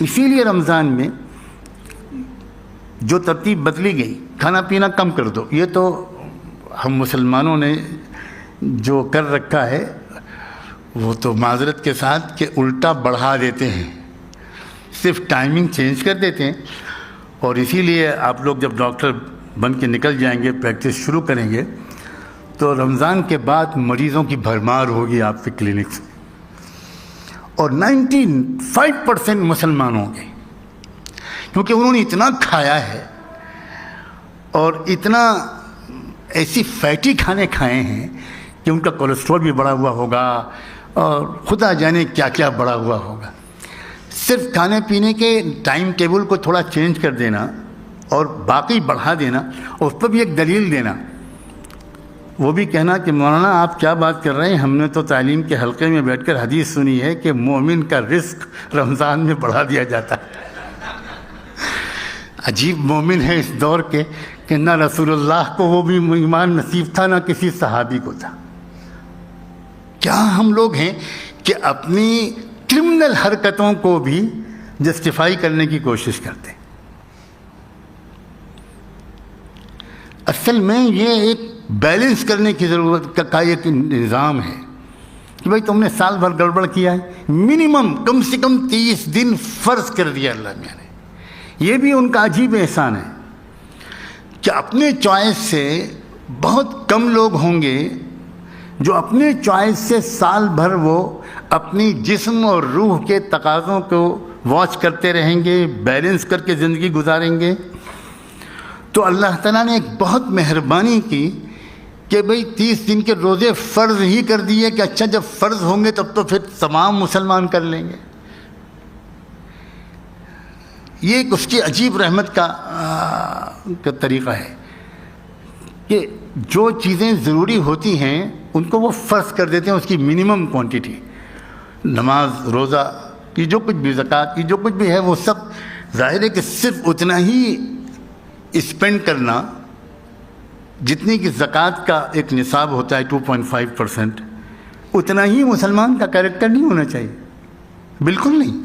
اسی لیے رمضان میں جو ترتیب بدلی گئی، کھانا پینا کم کر دو، یہ تو ہم مسلمانوں نے جو کر رکھا ہے وہ تو معذرت کے ساتھ کہ الٹا بڑھا دیتے ہیں، صرف ٹائمنگ چینج کر دیتے ہیں. اور اسی لیے آپ لوگ جب ڈاکٹر بن کے نکل جائیں گے، پریکٹس شروع کریں گے، تو رمضان کے بعد مریضوں کی بھرمار ہوگی آپ کے کلینکس میں، اور 95% مسلمان ہوں گے، کیونکہ انہوں نے اتنا کھایا ہے اور اتنا ایسی فیٹی کھانے کھائے ہیں کہ ان کا کولیسٹرول بھی بڑھا ہوا ہوگا اور خدا جانے کیا کیا بڑھا ہوا ہوگا. صرف کھانے پینے کے ٹائم ٹیبل کو تھوڑا چینج کر دینا اور باقی بڑھا دینا، اور اس پر بھی ایک دلیل دینا، وہ بھی کہنا کہ مولانا آپ کیا بات کر رہے ہیں، ہم نے تو تعلیم کے حلقے میں بیٹھ کر حدیث سنی ہے کہ مومن کا رزق رمضان میں بڑھا دیا جاتا ہے. عجیب مومن ہے اس دور کے کہ نہ رسول اللہ کو وہ بھی ایمان نصیب تھا، نہ کسی صحابی کو تھا. کیا ہم لوگ ہیں کہ اپنی کرمنل حرکتوں کو بھی جسٹیفائی کرنے کی کوشش کرتے ہیں. اصل میں یہ ایک بیلنس کرنے کی ضرورت کا ایک نظام ہے کہ بھائی تم نے سال بھر گڑبڑ کیا ہے، منیمم کم سے کم 30 دن فرض کر دیا اللہ میاں نے. یہ بھی ان کا عجیب احسان ہے کہ اپنے چوائس سے بہت کم لوگ ہوں گے جو اپنے چوائس سے سال بھر وہ اپنی جسم اور روح کے تقاضوں کو واچ کرتے رہیں گے، بیلنس کر کے زندگی گزاریں گے. تو اللہ تعالیٰ نے ایک بہت مہربانی کی کہ بھئی 30 دن کے روزے فرض ہی کر دیے کہ اچھا جب فرض ہوں گے تب تو پھر تمام مسلمان کر لیں گے. یہ ایک اس کی عجیب رحمت کا طریقہ ہے کہ جو چیزیں ضروری ہوتی ہیں ان کو وہ فرض کر دیتے ہیں، اس کی منیمم کوانٹٹی. نماز، روزہ کی جو کچھ بھی، زکوٰۃ کی جو کچھ بھی ہے، وہ سب ظاہر ہے کہ صرف اتنا ہی اسپینڈ کرنا جتنی کہ زکوٰۃ کا ایک نصاب ہوتا ہے 2.5%، اتنا ہی مسلمان کا کیریکٹر نہیں ہونا چاہیے، بالکل نہیں.